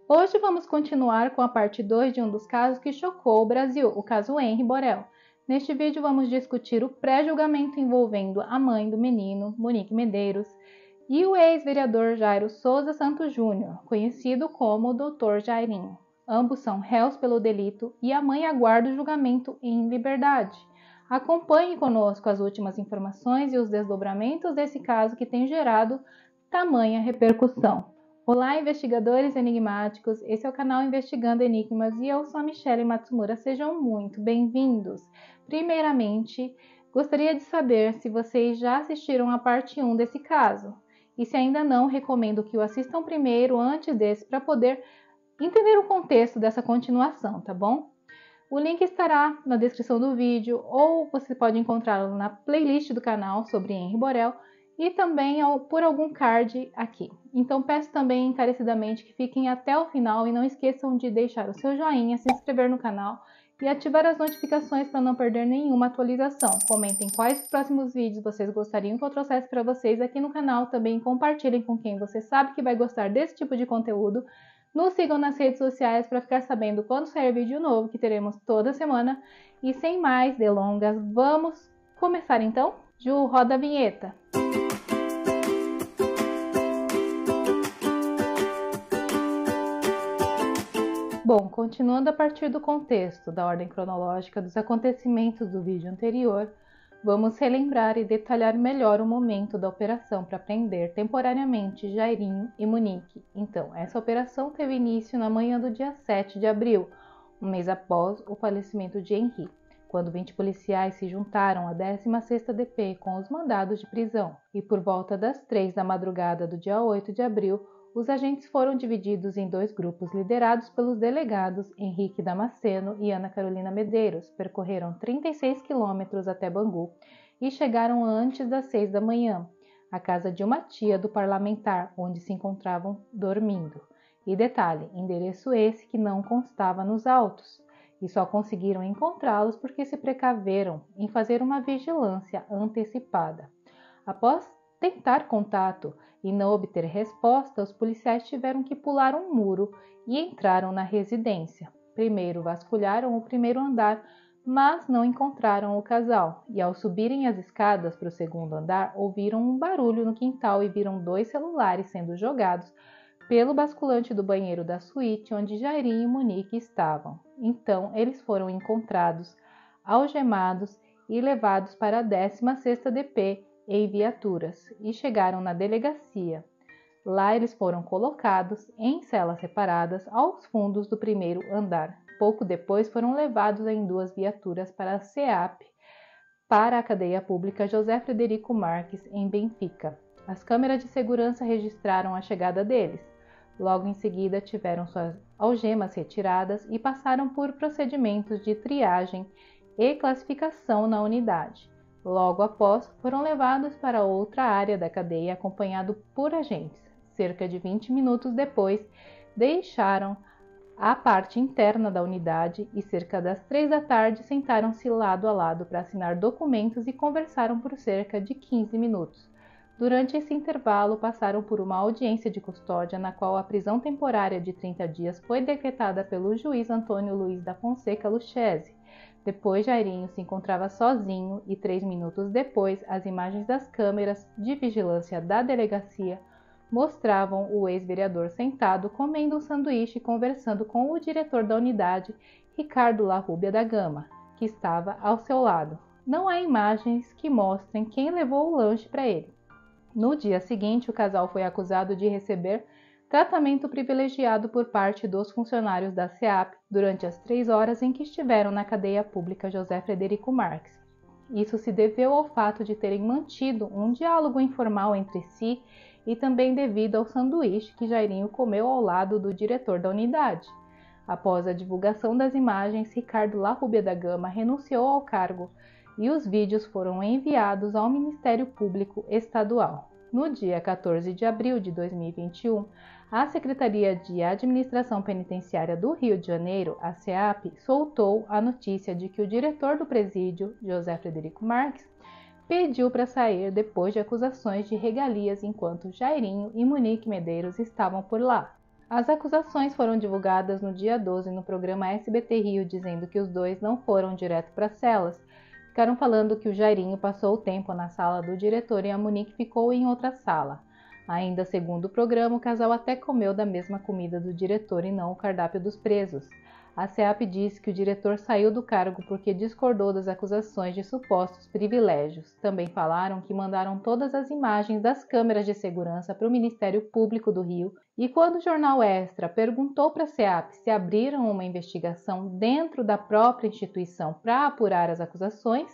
Hoje vamos continuar com a parte 2 de um dos casos que chocou o Brasil, o caso Henri Borel. Neste vídeo vamos discutir o pré-julgamento envolvendo a mãe do menino, Monique Medeiros, e o ex-vereador Jairo Souza Santos Júnior, conhecido como Dr. Jairinho. Ambos são réus pelo delito e a mãe aguarda o julgamento em liberdade. Acompanhe conosco as últimas informações e os desdobramentos desse caso que tem gerado tamanha repercussão. Olá, investigadores enigmáticos! Esse é o canal Investigando Enigmas e eu sou a Michele Matsumura. Sejam muito bem-vindos! Primeiramente, gostaria de saber se vocês já assistiram a parte 1 desse caso. E se ainda não, recomendo que o assistam primeiro, antes desse, para poder entender o contexto dessa continuação, tá bom? O link estará na descrição do vídeo ou você pode encontrá-lo na playlist do canal sobre Henri Borel e também por algum card aqui. Então peço também encarecidamente que fiquem até o final e não esqueçam de deixar o seu joinha, se inscrever no canal e ativar as notificações para não perder nenhuma atualização. Comentem quais próximos vídeos vocês gostariam que eu trouxesse para vocês aqui no canal. Também compartilhem com quem você sabe que vai gostar desse tipo de conteúdo. Nos sigam nas redes sociais para ficar sabendo quando sair vídeo novo que teremos toda semana. E sem mais delongas, vamos começar então? Ju, roda a vinheta! Bom, continuando a partir do contexto da ordem cronológica dos acontecimentos do vídeo anterior, vamos relembrar e detalhar melhor o momento da operação para prender temporariamente Jairinho e Monique. Então, essa operação teve início na manhã do dia 7 de abril, um mês após o falecimento de Henri, quando 20 policiais se juntaram à 16ª DP com os mandados de prisão. E por volta das 3 da madrugada do dia 8 de abril, os agentes foram divididos em dois grupos liderados pelos delegados Henrique Damasceno e Ana Carolina Medeiros. Percorreram 36 quilômetros até Bangu e chegaram antes das 6 da manhã, à casa de uma tia do parlamentar, onde se encontravam dormindo. E detalhe, endereço esse que não constava nos autos, e só conseguiram encontrá-los porque se precaveram em fazer uma vigilância antecipada. Após tentar contato e não obter resposta, os policiais tiveram que pular um muro e entraram na residência. Primeiro vasculharam o primeiro andar, mas não encontraram o casal, e ao subirem as escadas para o segundo andar, ouviram um barulho no quintal e viram dois celulares sendo jogados pelo basculante do banheiro da suíte onde Jairinho e Monique estavam. Então, eles foram encontrados, algemados e levados para a 16ª DP em viaturas e chegaram na delegacia. Lá eles foram colocados em celas separadas aos fundos do primeiro andar. Pouco depois foram levados em duas viaturas para a SEAP, para a cadeia pública José Frederico Marques, em Benfica. As câmeras de segurança registraram a chegada deles. Logo em seguida tiveram suas algemas retiradas e passaram por procedimentos de triagem e classificação na unidade. Logo após, foram levados para outra área da cadeia acompanhado por agentes. Cerca de 20 minutos depois, deixaram a parte interna da unidade e cerca das 3 da tarde sentaram-se lado a lado para assinar documentos e conversaram por cerca de 15 minutos. Durante esse intervalo, passaram por uma audiência de custódia na qual a prisão temporária de 30 dias foi decretada pelo juiz Antônio Luiz da Fonseca Lucchesi. Depois, Jairinho se encontrava sozinho e 3 minutos depois, as imagens das câmeras de vigilância da delegacia mostravam o ex-vereador sentado comendo um sanduíche e conversando com o diretor da unidade, Ricardo Larrubia da Gama, que estava ao seu lado. Não há imagens que mostrem quem levou o lanche para ele. No dia seguinte, o casal foi acusado de receber tratamento privilegiado por parte dos funcionários da SEAP durante as 3 horas em que estiveram na cadeia pública José Frederico Marques. Isso se deveu ao fato de terem mantido um diálogo informal entre si e também devido ao sanduíche que Jairinho comeu ao lado do diretor da unidade. Após a divulgação das imagens, Ricardo Larrubia da Gama renunciou ao cargo e os vídeos foram enviados ao Ministério Público Estadual. No dia 14 de abril de 2021, a Secretaria de Administração Penitenciária do Rio de Janeiro, a SEAP, soltou a notícia de que o diretor do presídio, José Frederico Marques, pediu para sair depois de acusações de regalias enquanto Jairinho e Monique Medeiros estavam por lá. As acusações foram divulgadas no dia 12 no programa SBT Rio, dizendo que os dois não foram direto para as celas. Ficaram falando que o Jairinho passou o tempo na sala do diretor e a Monique ficou em outra sala. Ainda segundo o programa, o casal até comeu da mesma comida do diretor e não o cardápio dos presos. A SEAP disse que o diretor saiu do cargo porque discordou das acusações de supostos privilégios. Também falaram que mandaram todas as imagens das câmeras de segurança para o Ministério Público do Rio e quando o jornal Extra perguntou para a SEAP se abriram uma investigação dentro da própria instituição para apurar as acusações,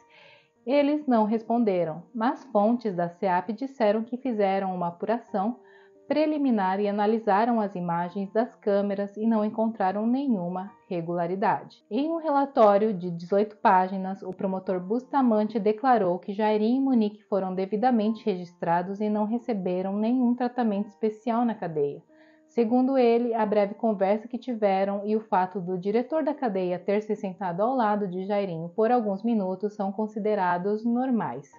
eles não responderam, mas fontes da SEAP disseram que fizeram uma apuração preliminar e analisaram as imagens das câmeras e não encontraram nenhuma regularidade. Em um relatório de 18 páginas, o promotor Bustamante declarou que Jairinho e Monique foram devidamente registrados e não receberam nenhum tratamento especial na cadeia. Segundo ele, a breve conversa que tiveram e o fato do diretor da cadeia ter se sentado ao lado de Jairinho por alguns minutos são considerados normais.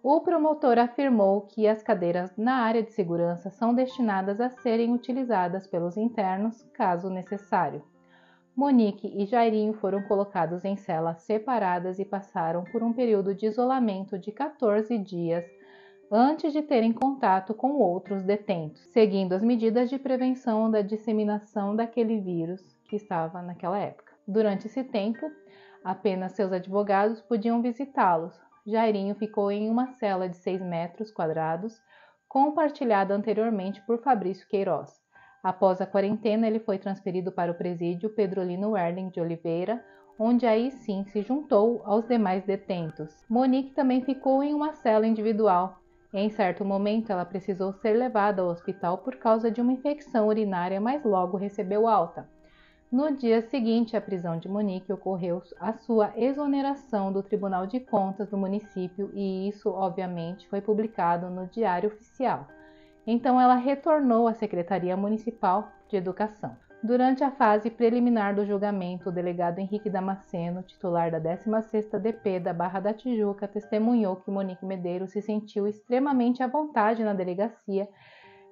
O promotor afirmou que as cadeiras na área de segurança são destinadas a serem utilizadas pelos internos, caso necessário. Monique e Jairinho foram colocados em celas separadas e passaram por um período de isolamento de 14 dias antes de terem contato com outros detentos, seguindo as medidas de prevenção da disseminação daquele vírus que estava naquela época. Durante esse tempo, apenas seus advogados podiam visitá-los. Jairinho ficou em uma cela de 6 metros quadrados, compartilhada anteriormente por Fabrício Queiroz. Após a quarentena, ele foi transferido para o presídio Pedrolino Werling de Oliveira, onde aí sim se juntou aos demais detentos. Monique também ficou em uma cela individual. Em certo momento, ela precisou ser levada ao hospital por causa de uma infecção urinária, mas logo recebeu alta. No dia seguinte à prisão de Monique, ocorreu a sua exoneração do Tribunal de Contas do município e isso, obviamente, foi publicado no Diário Oficial. Então, ela retornou à Secretaria Municipal de Educação. Durante a fase preliminar do julgamento, o delegado Henrique Damasceno, titular da 16ª DP da Barra da Tijuca, testemunhou que Monique Medeiros se sentiu extremamente à vontade na delegacia.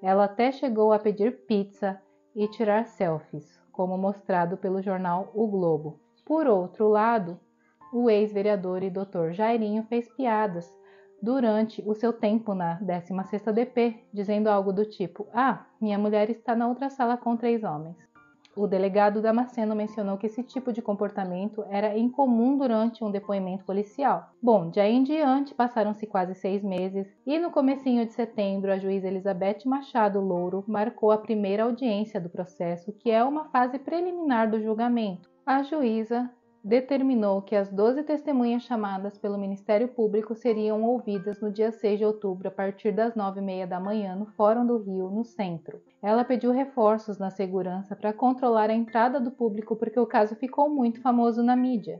Ela até chegou a pedir pizza e tirar selfies, como mostrado pelo jornal O Globo. Por outro lado, o ex-vereador e Dr. Jairinho fez piadas durante o seu tempo na 16ª DP, dizendo algo do tipo: "Ah, minha mulher está na outra sala com 3 homens". O delegado Damasceno mencionou que esse tipo de comportamento era incomum durante um depoimento policial. Bom, de aí em diante passaram-se quase 6 meses e no comecinho de setembro a juíza Elizabeth Machado Louro marcou a primeira audiência do processo, que é uma fase preliminar do julgamento. A juíza determinou que as 12 testemunhas chamadas pelo Ministério Público seriam ouvidas no dia 6 de outubro, a partir das 9h30 da manhã, no Fórum do Rio, no centro. Ela pediu reforços na segurança para controlar a entrada do público porque o caso ficou muito famoso na mídia.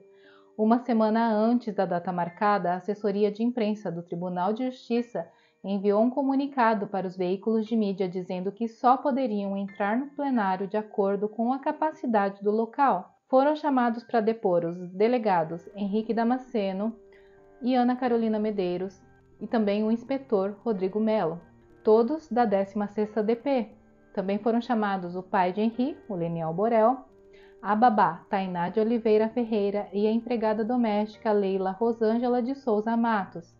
Uma semana antes da data marcada, a assessoria de imprensa do Tribunal de Justiça enviou um comunicado para os veículos de mídia dizendo que só poderiam entrar no plenário de acordo com a capacidade do local. Foram chamados para depor os delegados Henrique Damasceno e Ana Carolina Medeiros e também o inspetor Rodrigo Melo, todos da 16ª DP. Também foram chamados o pai de Henri, o Leniel Borel, a babá Tainá de Oliveira Ferreira e a empregada doméstica Leila Rosângela de Souza Matos.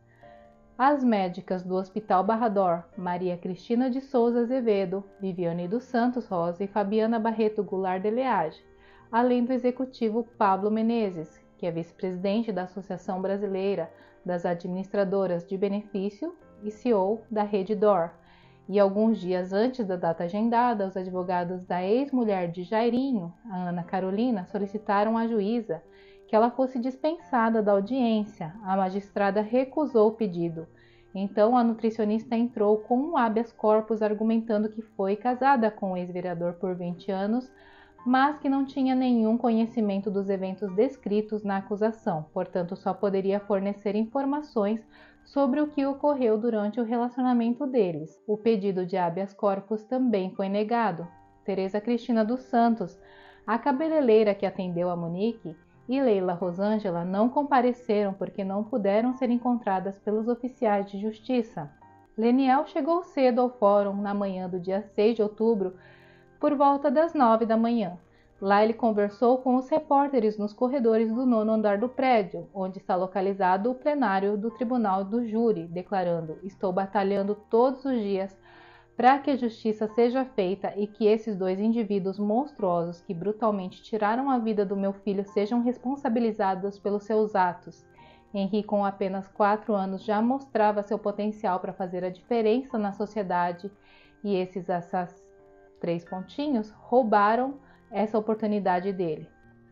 As médicas do Hospital Barrador, Maria Cristina de Souza Azevedo, Viviane dos Santos Rosa e Fabiana Barreto Goulart de Leage, além do executivo Pablo Menezes, que é vice-presidente da Associação Brasileira das Administradoras de Benefício e CEO da Rede DOR. E alguns dias antes da data agendada, os advogados da ex-mulher de Jairinho, a Ana Carolina, solicitaram à juíza que ela fosse dispensada da audiência. A magistrada recusou o pedido. Então, a nutricionista entrou com um habeas corpus argumentando que foi casada com o ex-vereador por 20 anos, mas que não tinha nenhum conhecimento dos eventos descritos na acusação, portanto só poderia fornecer informações sobre o que ocorreu durante o relacionamento deles. O pedido de habeas corpus também foi negado. Tereza Cristina dos Santos, a cabeleireira que atendeu a Monique, e Leila Rosângela não compareceram porque não puderam ser encontradas pelos oficiais de justiça. Leniel chegou cedo ao fórum na manhã do dia 6 de outubro por volta das 9 da manhã. Lá ele conversou com os repórteres nos corredores do 9º andar do prédio, onde está localizado o plenário do Tribunal do Júri, declarando: "Estou batalhando todos os dias para que a justiça seja feita e que esses dois indivíduos monstruosos que brutalmente tiraram a vida do meu filho sejam responsabilizados pelos seus atos." Henri, com apenas 4 anos, já mostrava seu potencial para fazer a diferença na sociedade, e esses 3 pontinhos roubaram essa oportunidade dele.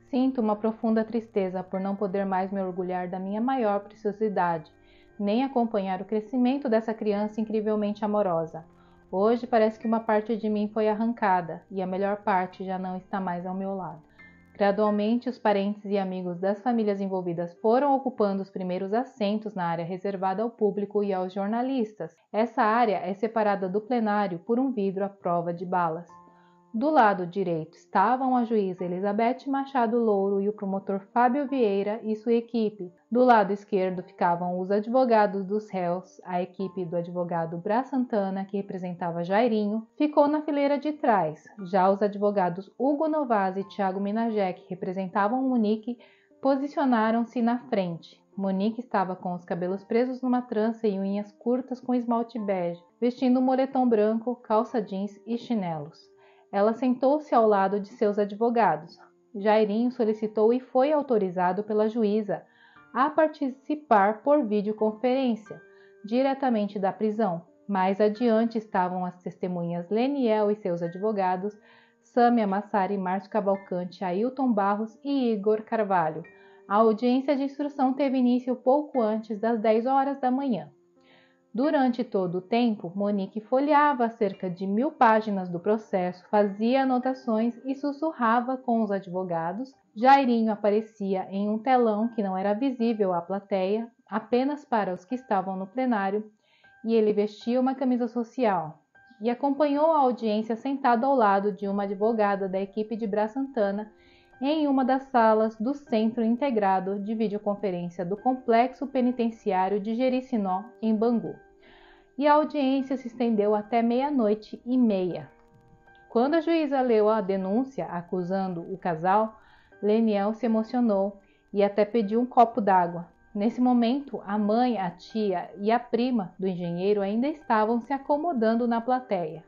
Sinto uma profunda tristeza por não poder mais me orgulhar da minha maior preciosidade, nem acompanhar o crescimento dessa criança incrivelmente amorosa. Hoje parece que uma parte de mim foi arrancada e a melhor parte já não está mais ao meu lado. Gradualmente, os parentes e amigos das famílias envolvidas foram ocupando os primeiros assentos na área reservada ao público e aos jornalistas. Essa área é separada do plenário por um vidro à prova de balas. Do lado direito estavam a juíza Elizabeth Machado Louro e o promotor Fábio Vieira e sua equipe. Do lado esquerdo ficavam os advogados dos réus. A equipe do advogado Brás Santana, que representava Jairinho, ficou na fileira de trás. Já os advogados Hugo Novas e Thiago Minajé, que representavam Monique, posicionaram-se na frente. Monique estava com os cabelos presos numa trança e unhas curtas com esmalte bege, vestindo um moletom branco, calça jeans e chinelos. Ela sentou-se ao lado de seus advogados. Jairinho solicitou e foi autorizado pela juíza a participar por videoconferência, diretamente da prisão. Mais adiante estavam as testemunhas Leniel e seus advogados, Sâmia Massari, Márcio Cavalcante, Ailton Barros e Igor Carvalho. A audiência de instrução teve início pouco antes das 10 horas da manhã. Durante todo o tempo, Monique folheava cerca de 1000 páginas do processo, fazia anotações e sussurrava com os advogados. Jairinho aparecia em um telão que não era visível à plateia, apenas para os que estavam no plenário, e ele vestia uma camisa social. E acompanhou a audiência sentado ao lado de uma advogada da equipe de Brás Santana, em uma das salas do Centro Integrado de Videoconferência do Complexo Penitenciário de Jericinó, em Bangu. E a audiência se estendeu até 00h30. Quando a juíza leu a denúncia acusando o casal, Leniel se emocionou e até pediu um copo d'água. Nesse momento, a mãe, a tia e a prima do engenheiro ainda estavam se acomodando na plateia.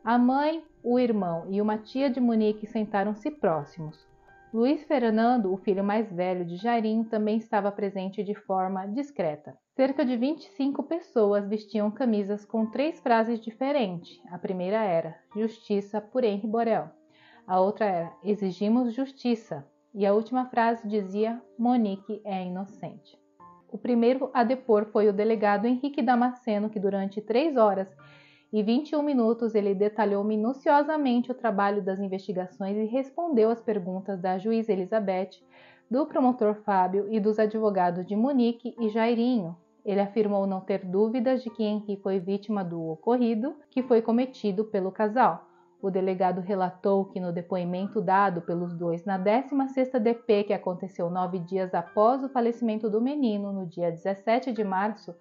A mãe, o irmão e uma tia de Monique sentaram-se próximos. Luiz Fernando, o filho mais velho de Jairinho, também estava presente de forma discreta. Cerca de 25 pessoas vestiam camisas com 3 frases diferentes. A primeira era "Justiça" por Henri Borel. A outra era "Exigimos justiça". E a última frase dizia "Monique é inocente". O primeiro a depor foi o delegado Henrique Damasceno, que durante 3 horas e 21 minutos ele detalhou minuciosamente o trabalho das investigações e respondeu às perguntas da juíza Elizabeth, do promotor Fábio e dos advogados de Monique e Jairinho. Ele afirmou não ter dúvidas de que Henri foi vítima do ocorrido que foi cometido pelo casal. O delegado relatou que no depoimento dado pelos dois na 16ª DP, que aconteceu 9 dias após o falecimento do menino, no dia 17 de março,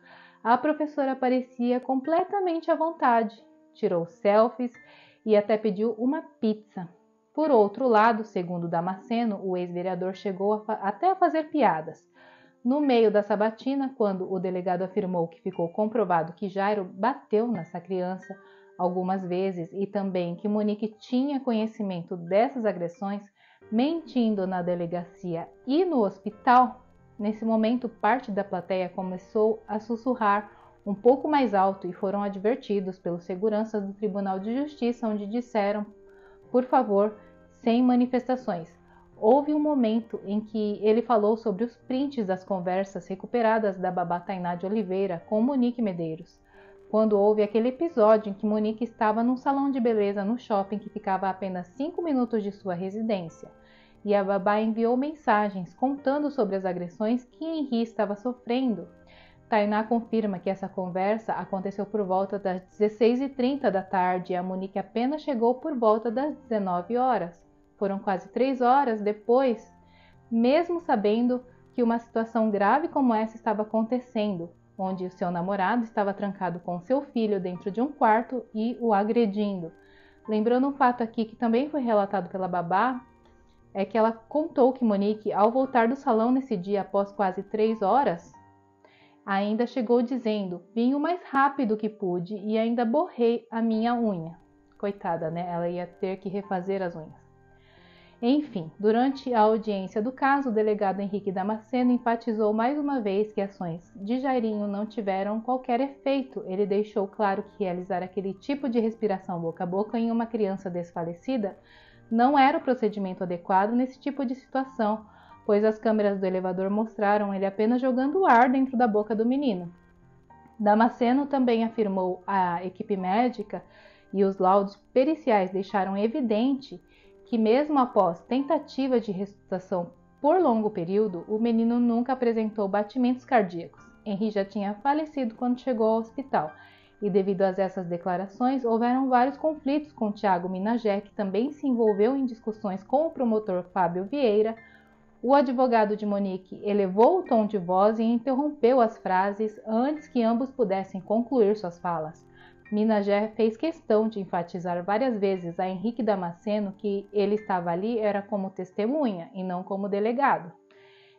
a professora parecia completamente à vontade, tirou selfies e até pediu uma pizza. Por outro lado, segundo Damasceno, o ex-vereador chegou até a fazer piadas. No meio da sabatina, quando o delegado afirmou que ficou comprovado que Jairo bateu nessa criança algumas vezes e também que Monique tinha conhecimento dessas agressões, mentindo na delegacia e no hospital, nesse momento parte da plateia começou a sussurrar um pouco mais alto e foram advertidos pelos seguranças do Tribunal de Justiça, onde disseram, por favor, sem manifestações. Houve um momento em que ele falou sobre os prints das conversas recuperadas da babá Tainá de Oliveira com Monique Medeiros, quando houve aquele episódio em que Monique estava num salão de beleza no shopping que ficava a apenas 5 minutos de sua residência, e a babá enviou mensagens contando sobre as agressões que Henri estava sofrendo. Tainá confirma que essa conversa aconteceu por volta das 16h30 da tarde e a Monique apenas chegou por volta das 19 horas. Foram quase 3 horas depois, mesmo sabendo que uma situação grave como essa estava acontecendo, onde o seu namorado estava trancado com seu filho dentro de um quarto e o agredindo. Lembrando um fato aqui que também foi relatado pela babá, é que ela contou que Monique, ao voltar do salão nesse dia após quase 3 horas, ainda chegou dizendo: vim o mais rápido que pude e ainda borrei a minha unha. Coitada, né? Ela ia ter que refazer as unhas. Enfim, durante a audiência do caso, o delegado Henrique Damasceno enfatizou mais uma vez que ações de Jairinho não tiveram qualquer efeito. Ele deixou claro que realizar aquele tipo de respiração boca a boca em uma criança desfalecida não era o procedimento adequado nesse tipo de situação, pois as câmeras do elevador mostraram ele apenas jogando ar dentro da boca do menino. Damasceno também afirmou à equipe médica e os laudos periciais deixaram evidente que mesmo após tentativa de ressuscitação por longo período, o menino nunca apresentou batimentos cardíacos. Henri já tinha falecido quando chegou ao hospital, e devido a essas declarações, houveram vários conflitos com Tiago Minagé, que também se envolveu em discussões com o promotor Fábio Vieira. O advogado de Monique elevou o tom de voz e interrompeu as frases antes que ambos pudessem concluir suas falas. Minagé fez questão de enfatizar várias vezes a Henrique Damasceno que ele estava ali era como testemunha e não como delegado.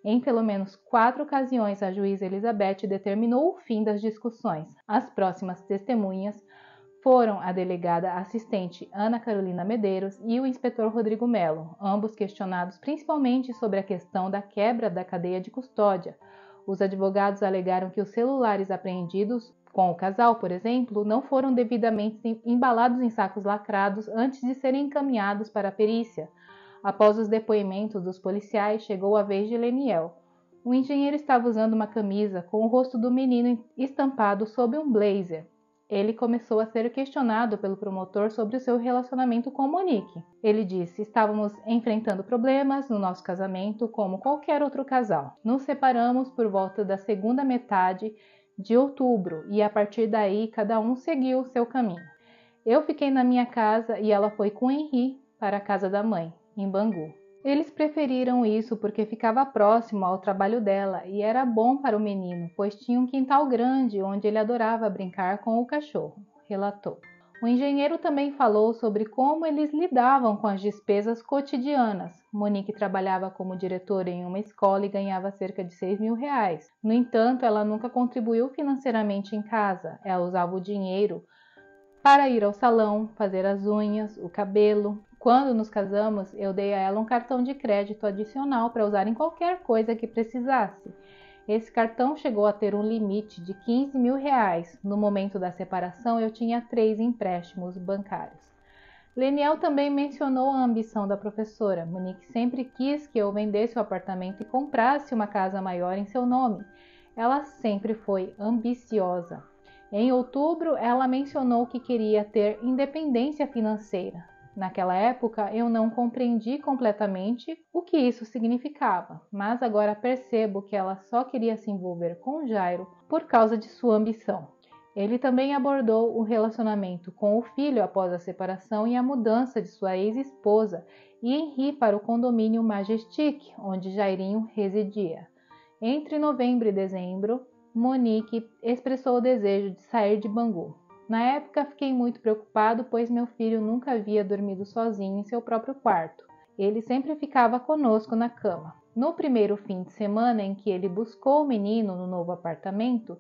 Em pelo menos 4 ocasiões, a juíza Elizabeth determinou o fim das discussões. As próximas testemunhas foram a delegada assistente Ana Carolina Medeiros e o inspetor Rodrigo Melo, ambos questionados principalmente sobre a questão da quebra da cadeia de custódia. Os advogados alegaram que os celulares apreendidos com o casal, por exemplo, não foram devidamente embalados em sacos lacrados antes de serem encaminhados para a perícia. Após os depoimentos dos policiais, chegou a vez de Leniel. O engenheiro estava usando uma camisa com o rosto do menino estampado sob um blazer. Ele começou a ser questionado pelo promotor sobre o seu relacionamento com Monique. Ele disse: estávamos enfrentando problemas no nosso casamento como qualquer outro casal. Nos separamos por volta da segunda metade de outubro e a partir daí cada um seguiu o seu caminho. Eu fiquei na minha casa e ela foi com Henri para a casa da mãe, em Bangu. Eles preferiram isso porque ficava próximo ao trabalho dela e era bom para o menino, pois tinha um quintal grande onde ele adorava brincar com o cachorro, relatou. O engenheiro também falou sobre como eles lidavam com as despesas cotidianas. Monique trabalhava como diretora em uma escola e ganhava cerca de R$6.000. No entanto, ela nunca contribuiu financeiramente em casa. Ela usava o dinheiro para ir ao salão, fazer as unhas, o cabelo. Quando nos casamos, eu dei a ela um cartão de crédito adicional para usar em qualquer coisa que precisasse. Esse cartão chegou a ter um limite de R$15.000. No momento da separação, eu tinha 3 empréstimos bancários. Leniel também mencionou a ambição da professora. Monique sempre quis que eu vendesse o apartamento e comprasse uma casa maior em seu nome. Ela sempre foi ambiciosa. Em outubro, ela mencionou que queria ter independência financeira. Naquela época, eu não compreendi completamente o que isso significava, mas agora percebo que ela só queria se envolver com Jairo por causa de sua ambição. Ele também abordou o relacionamento com o filho após a separação e a mudança de sua ex-esposa e Henri para o condomínio Majestic, onde Jairinho residia. Entre novembro e dezembro, Monique expressou o desejo de sair de Bangu. Na época, fiquei muito preocupado, pois meu filho nunca havia dormido sozinho em seu próprio quarto. Ele sempre ficava conosco na cama. No primeiro fim de semana em que ele buscou o menino no novo apartamento,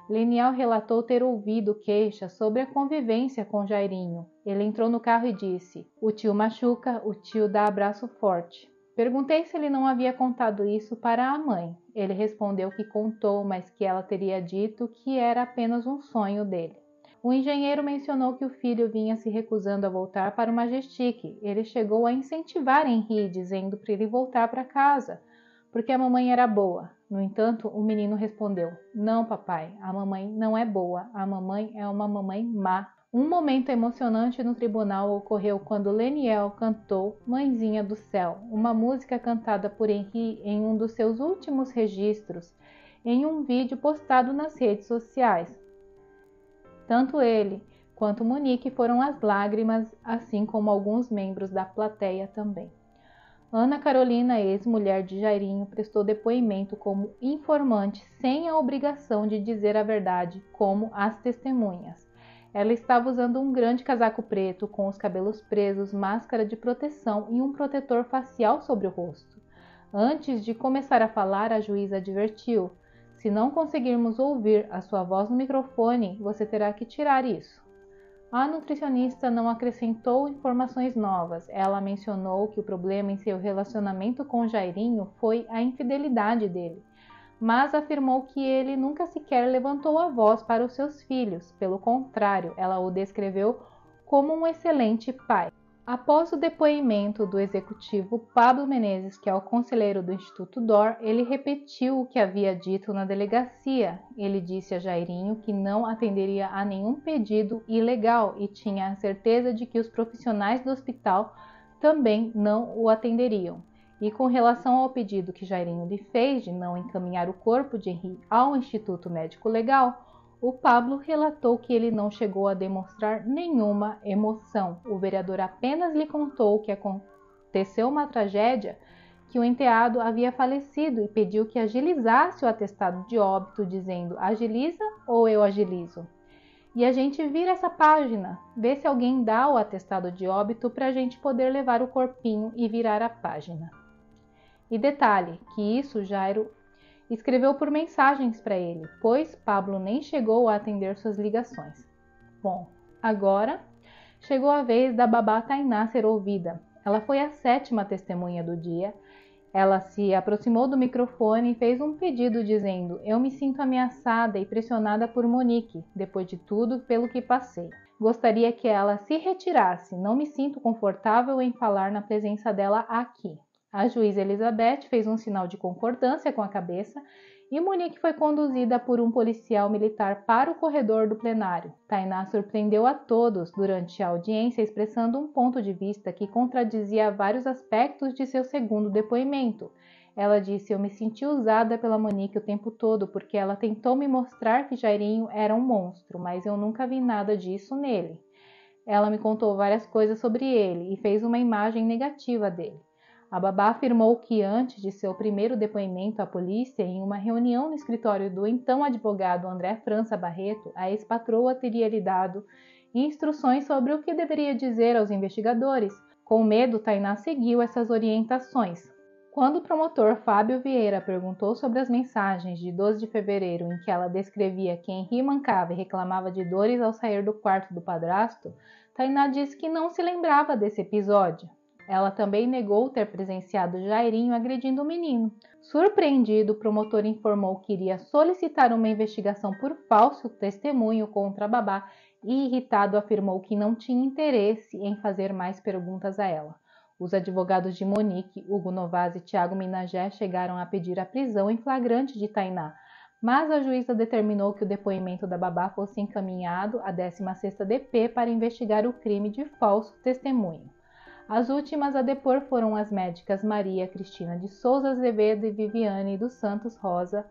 Leniel relatou ter ouvido queixas sobre a convivência com Jairinho. Ele entrou no carro e disse: "O tio machuca, o tio dá abraço forte." Perguntei se ele não havia contado isso para a mãe. Ele respondeu que contou, mas que ela teria dito que era apenas um sonho dele. O engenheiro mencionou que o filho vinha se recusando a voltar para o Majestic. Ele chegou a incentivar Henri, dizendo para ele voltar para casa, porque a mamãe era boa. No entanto, o menino respondeu: "Não, papai, a mamãe não é boa. A mamãe é uma mamãe má." Um momento emocionante no tribunal ocorreu quando Leniel cantou Mãezinha do Céu, uma música cantada por Henri em um dos seus últimos registros, em um vídeo postado nas redes sociais. Tanto ele quanto Monique foram às lágrimas, assim como alguns membros da plateia também. Ana Carolina, ex-mulher de Jairinho, prestou depoimento como informante sem a obrigação de dizer a verdade, como as testemunhas. Ela estava usando um grande casaco preto, com os cabelos presos, máscara de proteção e um protetor facial sobre o rosto. Antes de começar a falar, a juíza advertiu: se não conseguirmos ouvir a sua voz no microfone, você terá que tirar isso. A nutricionista não acrescentou informações novas. Ela mencionou que o problema em seu relacionamento com Jairinho foi a infidelidade dele, mas afirmou que ele nunca sequer levantou a voz para os seus filhos. Pelo contrário, ela o descreveu como um excelente pai. Após o depoimento do executivo Pablo Menezes, que é o conselheiro do Instituto DOR, ele repetiu o que havia dito na delegacia. Ele disse a Jairinho que não atenderia a nenhum pedido ilegal e tinha a certeza de que os profissionais do hospital também não o atenderiam. E com relação ao pedido que Jairinho lhe fez de não encaminhar o corpo de Henri ao Instituto Médico Legal, o Pablo relatou que ele não chegou a demonstrar nenhuma emoção. O vereador apenas lhe contou que aconteceu uma tragédia, que o enteado havia falecido e pediu que agilizasse o atestado de óbito, dizendo: agiliza ou eu agilizo? E a gente vira essa página, vê se alguém dá o atestado de óbito para a gente poder levar o corpinho e virar a página. E detalhe, que isso Jairo escreveu por mensagens para ele, pois Pablo nem chegou a atender suas ligações. Bom, agora chegou a vez da babá Tainá ser ouvida. Ela foi a 7ª testemunha do dia. Ela se aproximou do microfone e fez um pedido dizendo: eu me sinto ameaçada e pressionada por Monique, depois de tudo pelo que passei. Gostaria que ela se retirasse, não me sinto confortável em falar na presença dela aqui. A juíza Elizabeth fez um sinal de concordância com a cabeça e Monique foi conduzida por um policial militar para o corredor do plenário. Tainá surpreendeu a todos durante a audiência, expressando um ponto de vista que contradizia vários aspectos de seu segundo depoimento. Ela disse: eu me senti usada pela Monique o tempo todo porque ela tentou me mostrar que Jairinho era um monstro, mas eu nunca vi nada disso nele. Ela me contou várias coisas sobre ele e fez uma imagem negativa dele. A babá afirmou que antes de seu primeiro depoimento à polícia, em uma reunião no escritório do então advogado André França Barreto, a ex-patroa teria lhe dado instruções sobre o que deveria dizer aos investigadores. Com medo, Tainá seguiu essas orientações. Quando o promotor Fábio Vieira perguntou sobre as mensagens de 12 de fevereiro em que ela descrevia que Henri mancava e reclamava de dores ao sair do quarto do padrasto, Tainá disse que não se lembrava desse episódio. Ela também negou ter presenciado Jairinho agredindo o menino. Surpreendido, o promotor informou que iria solicitar uma investigação por falso testemunho contra a babá e, irritado, afirmou que não tinha interesse em fazer mais perguntas a ela. Os advogados de Monique, Hugo Novas e Tiago Minagé, chegaram a pedir a prisão em flagrante de Tainá, mas a juíza determinou que o depoimento da babá fosse encaminhado à 16ª DP para investigar o crime de falso testemunho. As últimas a depor foram as médicas Maria Cristina de Souza Azevedo e Viviane dos Santos Rosa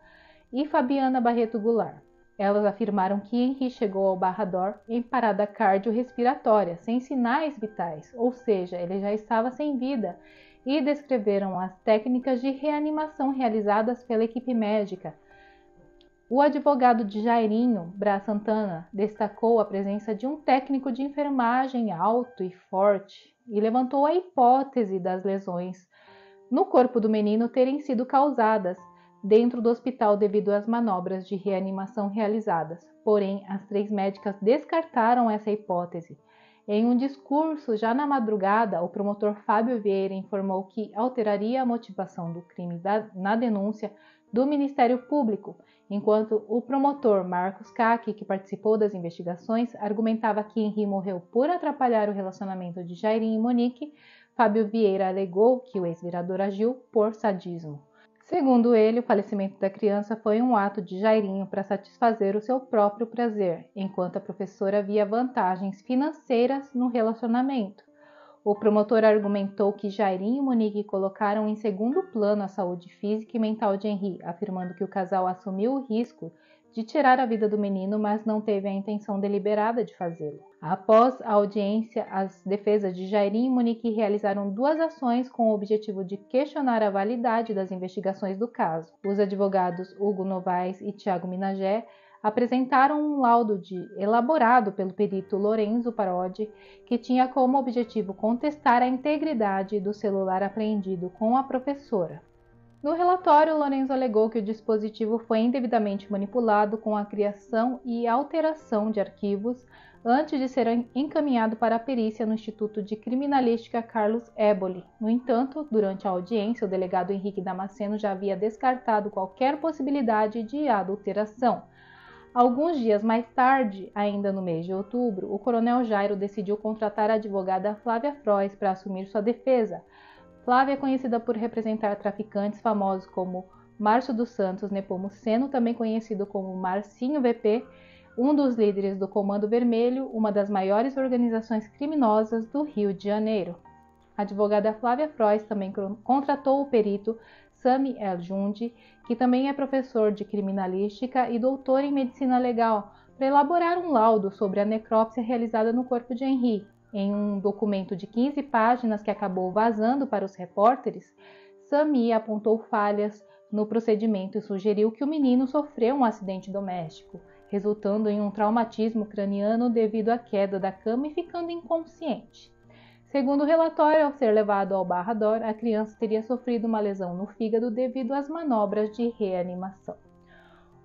e Fabiana Barreto Goulart. Elas afirmaram que Henri chegou ao Barra d'Or em parada cardiorrespiratória, sem sinais vitais, ou seja, ele já estava sem vida, e descreveram as técnicas de reanimação realizadas pela equipe médica. O advogado de Jairinho, Brás Santana, destacou a presença de um técnico de enfermagem alto e forte e levantou a hipótese das lesões no corpo do menino terem sido causadas dentro do hospital devido às manobras de reanimação realizadas. Porém, as 3 médicas descartaram essa hipótese. Em um discurso já na madrugada, o promotor Fábio Vieira informou que alteraria a motivação do crime na denúncia do Ministério Público, enquanto o promotor Marcos Caqui, que participou das investigações, argumentava que Henri morreu por atrapalhar o relacionamento de Jairinho e Monique. Fábio Vieira alegou que o ex-vereador agiu por sadismo. Segundo ele, o falecimento da criança foi um ato de Jairinho para satisfazer o seu próprio prazer, enquanto a professora via vantagens financeiras no relacionamento. O promotor argumentou que Jairinho e Monique colocaram em segundo plano a saúde física e mental de Henri, afirmando que o casal assumiu o risco de tirar a vida do menino, mas não teve a intenção deliberada de fazê-lo. Após a audiência, as defesas de Jairinho e Monique realizaram 2 ações com o objetivo de questionar a validade das investigações do caso. Os advogados Hugo Novas e Tiago Minagé apresentaram um laudo elaborado pelo perito Lorenzo Parodi, que tinha como objetivo contestar a integridade do celular apreendido com a professora. No relatório, Lorenzo alegou que o dispositivo foi indevidamente manipulado com a criação e alteração de arquivos antes de ser encaminhado para a perícia no Instituto de Criminalística Carlos Éboli. No entanto, durante a audiência, o delegado Henrique Damasceno já havia descartado qualquer possibilidade de adulteração. Alguns dias mais tarde, ainda no mês de outubro, o coronel Jairo decidiu contratar a advogada Flávia Frois para assumir sua defesa. Flávia é conhecida por representar traficantes famosos como Márcio dos Santos Nepomuceno, também conhecido como Marcinho VP, um dos líderes do Comando Vermelho, uma das maiores organizações criminosas do Rio de Janeiro. A advogada Flávia Frois também contratou o perito Sami El Jundi, que também é professor de criminalística e doutor em medicina legal, para elaborar um laudo sobre a necrópsia realizada no corpo de Henri. Em um documento de 15 páginas que acabou vazando para os repórteres, Sami apontou falhas no procedimento e sugeriu que o menino sofreu um acidente doméstico, resultando em um traumatismo craniano devido à queda da cama e ficando inconsciente. Segundo o relatório, ao ser levado ao Barrador, a criança teria sofrido uma lesão no fígado devido às manobras de reanimação.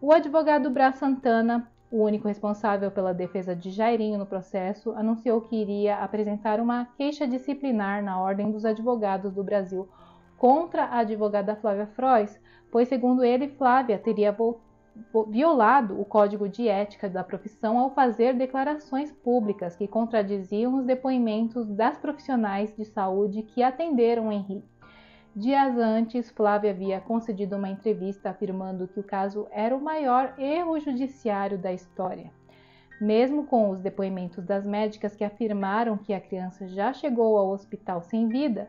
O advogado Brás Santana, o único responsável pela defesa de Jairinho no processo, anunciou que iria apresentar uma queixa disciplinar na Ordem dos Advogados do Brasil contra a advogada Flávia Frois, pois, segundo ele, Flávia teria violado o código de ética da profissão ao fazer declarações públicas que contradiziam os depoimentos das profissionais de saúde que atenderam Henri. Dias antes, Flávia havia concedido uma entrevista afirmando que o caso era o maior erro judiciário da história. Mesmo com os depoimentos das médicas que afirmaram que a criança já chegou ao hospital sem vida,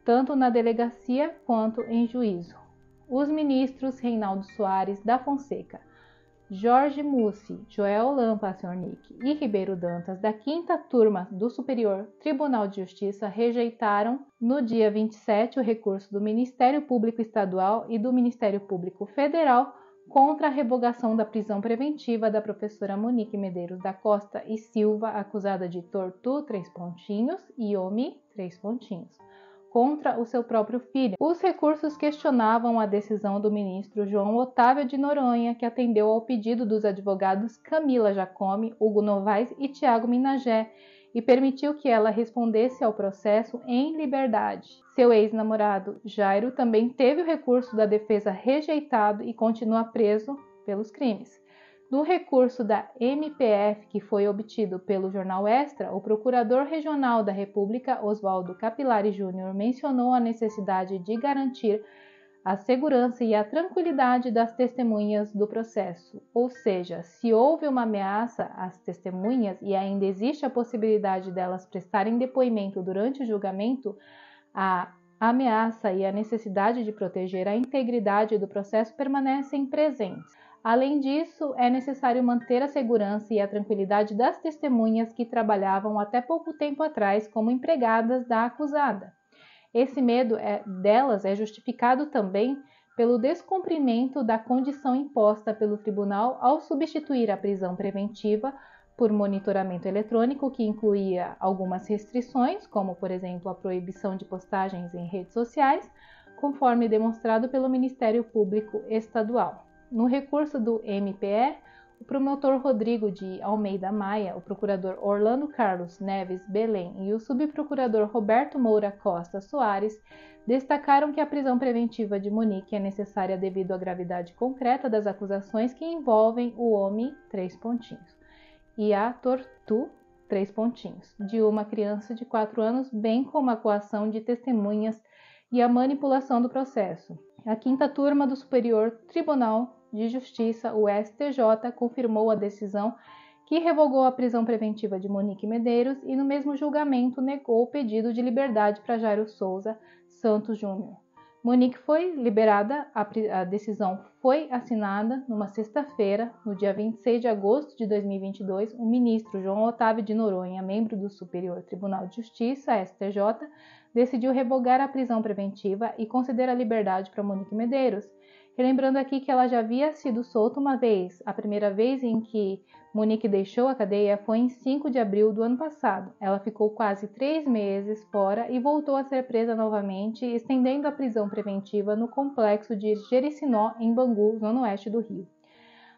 tanto na delegacia quanto em juízo. Os ministros Reinaldo Soares da Fonseca, Jorge Mussi, Joel Lampa Ciornic e Ribeiro Dantas, da 5ª Turma do Superior Tribunal de Justiça, rejeitaram no dia 27 o recurso do Ministério Público Estadual e do Ministério Público Federal contra a revogação da prisão preventiva da professora Monique Medeiros da Costa e Silva, acusada de tortura e OMI contra o seu próprio filho. Os recursos questionavam a decisão do ministro João Otávio de Noronha, que atendeu ao pedido dos advogados Camila Jacome, Hugo Novaes e Tiago Minagé, e permitiu que ela respondesse ao processo em liberdade. Seu ex-namorado, Jairo, também teve o recurso da defesa rejeitado e continua preso pelos crimes. No recurso da MPF, que foi obtido pelo jornal Extra, o procurador regional da República, Oswaldo Capilari Júnior, mencionou a necessidade de garantir a segurança e a tranquilidade das testemunhas do processo. Ou seja, se houve uma ameaça às testemunhas e ainda existe a possibilidade delas prestarem depoimento durante o julgamento, a ameaça e a necessidade de proteger a integridade do processo permanecem presentes. Além disso, é necessário manter a segurança e a tranquilidade das testemunhas que trabalhavam até pouco tempo atrás como empregadas da acusada. Esse medo delas é justificado também pelo descumprimento da condição imposta pelo tribunal ao substituir a prisão preventiva por monitoramento eletrônico, que incluía algumas restrições, como, por exemplo, a proibição de postagens em redes sociais, conforme demonstrado pelo Ministério Público Estadual. No recurso do MPE, o promotor Rodrigo de Almeida Maia, o procurador Orlando Carlos Neves Belém e o subprocurador Roberto Moura Costa Soares destacaram que a prisão preventiva de Monique é necessária devido à gravidade concreta das acusações que envolvem o homem e a tortura de uma criança de 4 anos, bem como a coação de testemunhas e a manipulação do processo. A 5ª Turma do Superior Tribunal de Justiça, o STJ, confirmou a decisão que revogou a prisão preventiva de Monique Medeiros e, no mesmo julgamento, negou o pedido de liberdade para Jairo Souza Santos Júnior. Monique foi liberada, a decisão foi assinada numa sexta-feira, no dia 26 de agosto de 2022. O ministro João Otávio de Noronha, membro do Superior Tribunal de Justiça, STJ, decidiu revogar a prisão preventiva e conceder a liberdade para Monique Medeiros, Relembrando aqui que ela já havia sido solta uma vez. A primeira vez em que Monique deixou a cadeia foi em 5 de abril do ano passado. Ela ficou quase 3 meses fora e voltou a ser presa novamente, estendendo a prisão preventiva no complexo de Jericinó, em Bangu, zona oeste do Rio.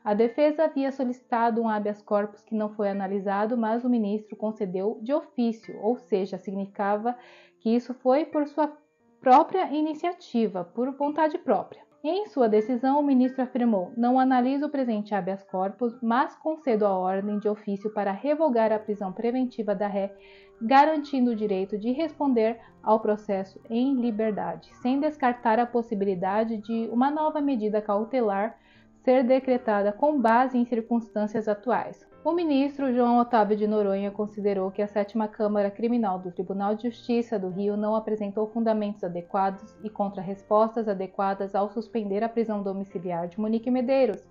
A defesa havia solicitado um habeas corpus que não foi analisado, mas o ministro concedeu de ofício, ou seja, significava que isso foi por sua própria iniciativa, por vontade própria. Em sua decisão, o ministro afirmou: não analiso o presente habeas corpus, mas concedo a ordem de ofício para revogar a prisão preventiva da ré, garantindo o direito de responder ao processo em liberdade, sem descartar a possibilidade de uma nova medida cautelar ser decretada com base em circunstâncias atuais. O ministro João Otávio de Noronha considerou que a 7ª Câmara Criminal do Tribunal de Justiça do Rio não apresentou fundamentos adequados e contrarrespostas adequadas ao suspender a prisão domiciliar de Monique Medeiros,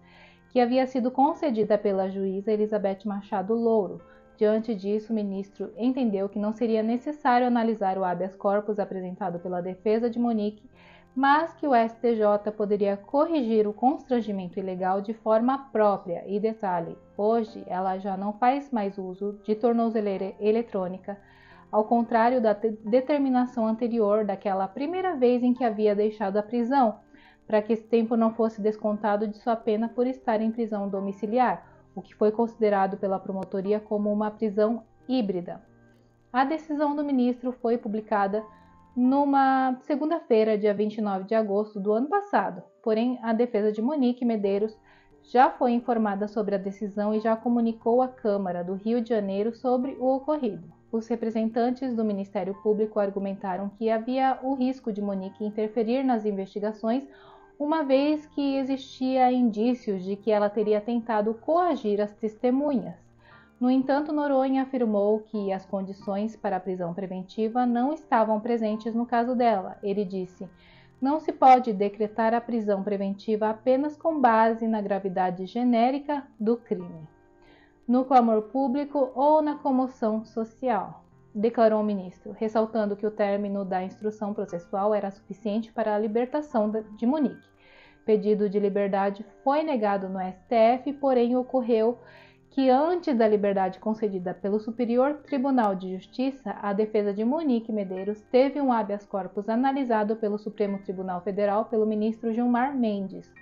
que havia sido concedida pela juíza Elizabeth Machado Louro. Diante disso, o ministro entendeu que não seria necessário analisar o habeas corpus apresentado pela defesa de Monique, mas que o STJ poderia corrigir o constrangimento ilegal de forma própria. E detalhe, hoje ela já não faz mais uso de tornozeleira eletrônica, ao contrário da determinação anterior daquela primeira vez em que havia deixado a prisão, para que esse tempo não fosse descontado de sua pena por estar em prisão domiciliar, o que foi considerado pela promotoria como uma prisão híbrida. A decisão do ministro foi publicada numa segunda-feira, dia 29 de agosto do ano passado. Porém, a defesa de Monique Medeiros já foi informada sobre a decisão e já comunicou à Câmara do Rio de Janeiro sobre o ocorrido. Os representantes do Ministério Público argumentaram que havia o risco de Monique interferir nas investigações, uma vez que existia indícios de que ela teria tentado coagir as testemunhas. No entanto, Noronha afirmou que as condições para a prisão preventiva não estavam presentes no caso dela. Ele disse: não se pode decretar a prisão preventiva apenas com base na gravidade genérica do crime, no clamor público ou na comoção social, declarou o ministro, ressaltando que o término da instrução processual era suficiente para a libertação de Monique. Pedido de liberdade foi negado no STF, porém ocorreu que antes da liberdade concedida pelo Superior Tribunal de Justiça, a defesa de Monique Medeiros teve um habeas corpus analisado pelo Supremo Tribunal Federal pelo ministro Gilmar Mendes.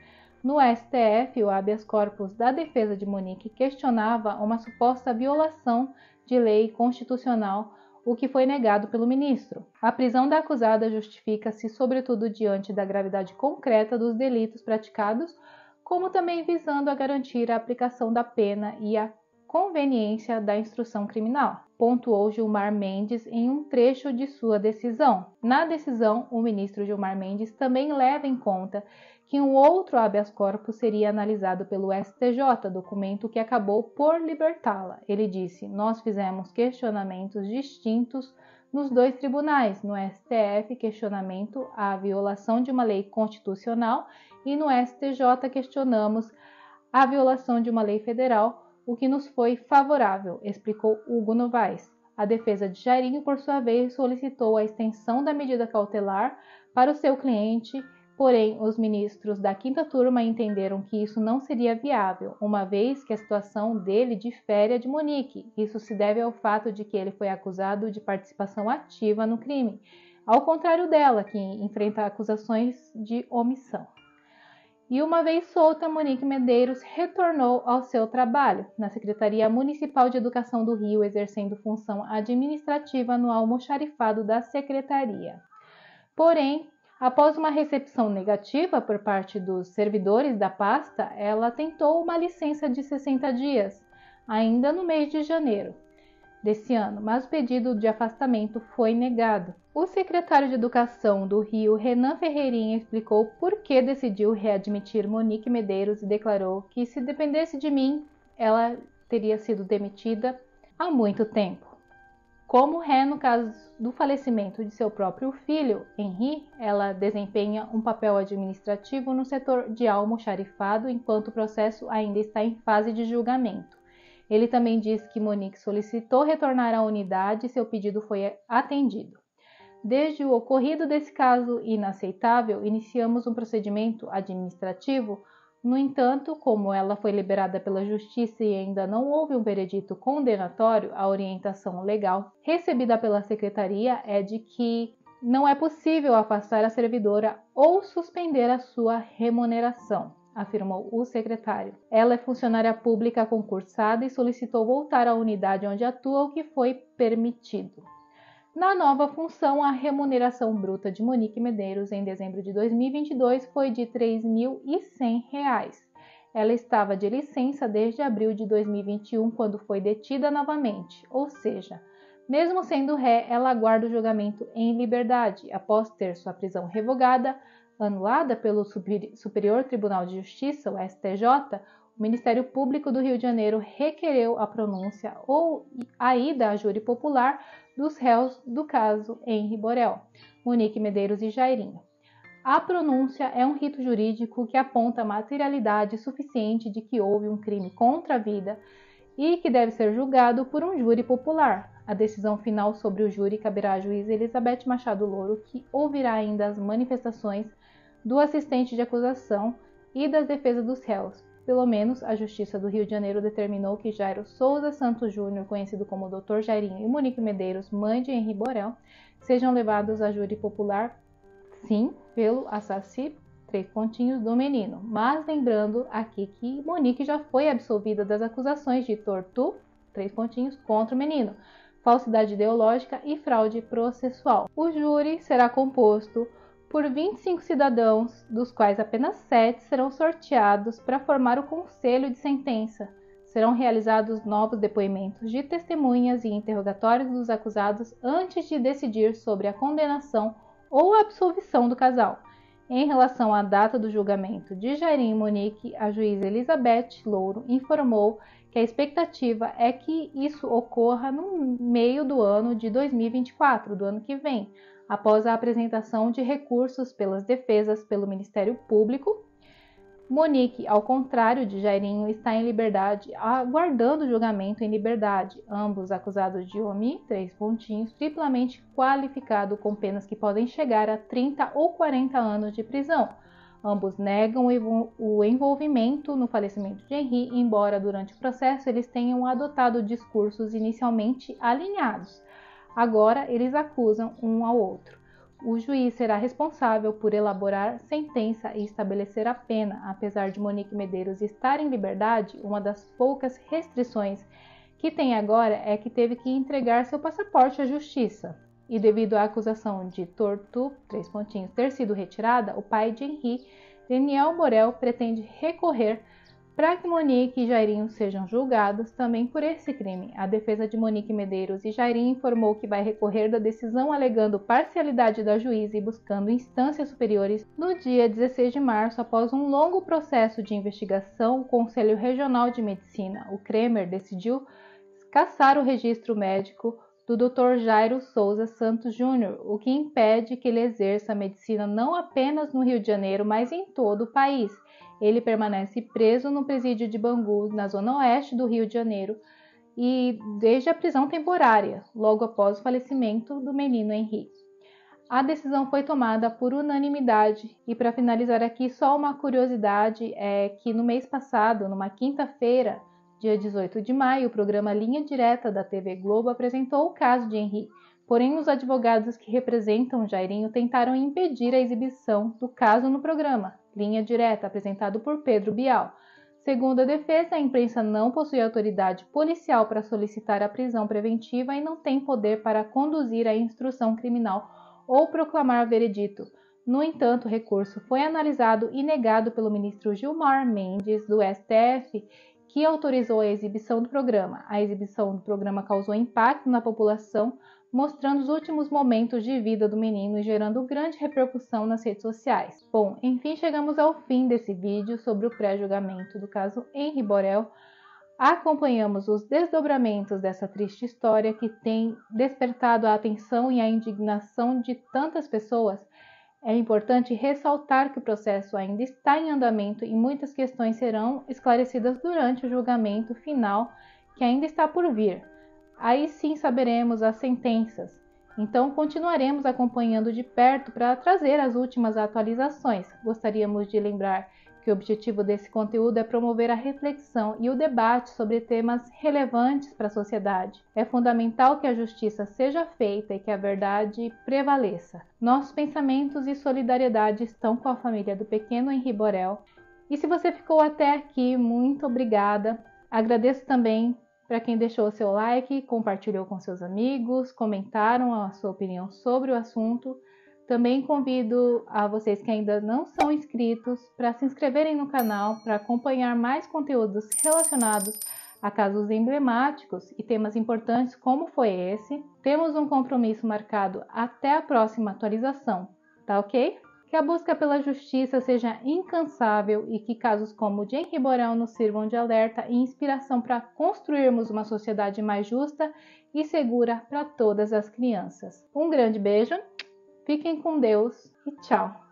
No STF, o habeas corpus da defesa de Monique questionava uma suposta violação de lei constitucional, o que foi negado pelo ministro. A prisão da acusada justifica-se sobretudo diante da gravidade concreta dos delitos praticados, como também visando a garantir a aplicação da pena e a conveniência da instrução criminal, pontuou Gilmar Mendes em um trecho de sua decisão. Na decisão, o ministro Gilmar Mendes também leva em conta que um outro habeas corpus seria analisado pelo STJ, documento que acabou por libertá-la. Ele disse: nós fizemos questionamentos distintos nos dois tribunais, no STF, questionamento à violação de uma lei constitucional, e no STJ questionamos a violação de uma lei federal, o que nos foi favorável, explicou Hugo Novaes. A defesa de Jairinho, por sua vez, solicitou a extensão da medida cautelar para o seu cliente, porém os ministros da 5ª turma entenderam que isso não seria viável, uma vez que a situação dele difere a de Monique. Isso se deve ao fato de que ele foi acusado de participação ativa no crime, ao contrário dela, que enfrenta acusações de omissão. E uma vez solta, Monique Medeiros retornou ao seu trabalho na Secretaria Municipal de Educação do Rio, exercendo função administrativa no almoxarifado da secretaria. Porém, após uma recepção negativa por parte dos servidores da pasta, ela tentou uma licença de 60 dias, ainda no mês de janeiro desse ano, mas o pedido de afastamento foi negado. O secretário de Educação do Rio, Renan Ferreirinha, explicou por que decidiu readmitir Monique Medeiros e declarou que, se dependesse de mim, ela teria sido demitida há muito tempo. Como ré no caso do falecimento de seu próprio filho, Henri, ela desempenha um papel administrativo no setor de almoxarifado enquanto o processo ainda está em fase de julgamento. Ele também diz que Monique solicitou retornar à unidade e seu pedido foi atendido. Desde o ocorrido desse caso inaceitável, iniciamos um procedimento administrativo. No entanto, como ela foi liberada pela Justiça e ainda não houve um veredito condenatório, a orientação legal recebida pela Secretaria é de que não é possível afastar a servidora ou suspender a sua remuneração, afirmou o secretário. Ela é funcionária pública concursada e solicitou voltar à unidade onde atua, o que foi permitido. Na nova função, a remuneração bruta de Monique Medeiros em dezembro de 2022 foi de R$ 3.100. Ela estava de licença desde abril de 2021, quando foi detida novamente, ou seja, mesmo sendo ré, ela aguarda o julgamento em liberdade, após ter sua prisão revogada, anulada pelo Superior Tribunal de Justiça, o STJ. O Ministério Público do Rio de Janeiro requereu a pronúncia ou a ida a júri popular dos réus do caso Henri Borel, Monique Medeiros e Jairinho. A pronúncia é um rito jurídico que aponta a materialidade suficiente de que houve um crime contra a vida e que deve ser julgado por um júri popular. A decisão final sobre o júri caberá à juíza Elizabeth Machado Louro, que ouvirá ainda as manifestações do assistente de acusação e das defesas dos réus. Pelo menos, a Justiça do Rio de Janeiro determinou que Jairo Souza Santos Júnior, conhecido como Dr. Jairinho, e Monique Medeiros, mãe de Henri Borel, sejam levados a júri popular, sim, pelo assassinato do menino. Mas lembrando aqui que Monique já foi absolvida das acusações de tortura, contra o menino, falsidade ideológica e fraude processual. O júri será composto por 25 cidadãos, dos quais apenas 7 serão sorteados para formar o conselho de sentença. Serão realizados novos depoimentos de testemunhas e interrogatórios dos acusados antes de decidir sobre a condenação ou a absolvição do casal. Em relação à data do julgamento de Jairinho e Monique, a juíza Elizabeth Louro informou que a expectativa é que isso ocorra no meio do ano de 2024, do ano que vem, após a apresentação de recursos pelas defesas pelo Ministério Público. Monique, ao contrário de Jairinho, está em liberdade, aguardando julgamento em liberdade, ambos acusados de homem, triplamente qualificado com penas que podem chegar a 30 ou 40 anos de prisão. Ambos negam o envolvimento no falecimento de Henri, embora durante o processo eles tenham adotado discursos inicialmente alinhados. Agora eles acusam um ao outro. O juiz será responsável por elaborar sentença e estabelecer a pena. Apesar de Monique Medeiros estar em liberdade, uma das poucas restrições que tem agora é que teve que entregar seu passaporte à justiça. E devido à acusação de tortura, ter sido retirada, o pai de Henri, Daniel Borel, pretende recorrer para que Monique e Jairinho sejam julgados também por esse crime. A defesa de Monique Medeiros e Jairinho informou que vai recorrer da decisão alegando parcialidade da juíza e buscando instâncias superiores. No dia 16 de março, após um longo processo de investigação, o Conselho Regional de Medicina, o CREMER, decidiu cassar o registro médico do Dr. Jairo Souza Santos Júnior, o que impede que ele exerça a medicina não apenas no Rio de Janeiro, mas em todo o país. Ele permanece preso no presídio de Bangu, na zona oeste do Rio de Janeiro, e desde a prisão temporária, logo após o falecimento do menino Henri. A decisão foi tomada por unanimidade. E para finalizar aqui, só uma curiosidade é que no mês passado, numa quinta-feira, dia 18 de maio, o programa Linha Direta da TV Globo apresentou o caso de Henri. Porém, os advogados que representam Jairinho tentaram impedir a exibição do caso no programa Linha Direta, apresentado por Pedro Bial. Segundo a defesa, a imprensa não possui autoridade policial para solicitar a prisão preventiva e não tem poder para conduzir a instrução criminal ou proclamar veredito. No entanto, o recurso foi analisado e negado pelo ministro Gilmar Mendes, do STF, que autorizou a exibição do programa. A exibição do programa causou impacto na população, mostrando os últimos momentos de vida do menino e gerando grande repercussão nas redes sociais. Bom, enfim, chegamos ao fim desse vídeo sobre o pré-julgamento do caso Henri Borel. Acompanhamos os desdobramentos dessa triste história que tem despertado a atenção e a indignação de tantas pessoas. É importante ressaltar que o processo ainda está em andamento e muitas questões serão esclarecidas durante o julgamento final, que ainda está por vir. Aí sim saberemos as sentenças Então, continuaremos acompanhando de perto para trazer as últimas atualizações. Gostaríamos de lembrar que o objetivo desse conteúdo é promover a reflexão e o debate sobre temas relevantes para a sociedade. É fundamental que a justiça seja feita e que a verdade prevaleça. Nossos pensamentos e solidariedade estão com a família do pequeno Henri Borel. E se você ficou até aqui, muito obrigada. Agradeço também para quem deixou o seu like, compartilhou com seus amigos, comentaram a sua opinião sobre o assunto. Também convido a vocês que ainda não são inscritos para se inscreverem no canal para acompanhar mais conteúdos relacionados a casos emblemáticos e temas importantes como foi esse. Temos um compromisso marcado até a próxima atualização, tá ok? Que a busca pela justiça seja incansável e que casos como o de Henri Borel nos sirvam de alerta e inspiração para construirmos uma sociedade mais justa e segura para todas as crianças. Um grande beijo! Fiquem com Deus e tchau!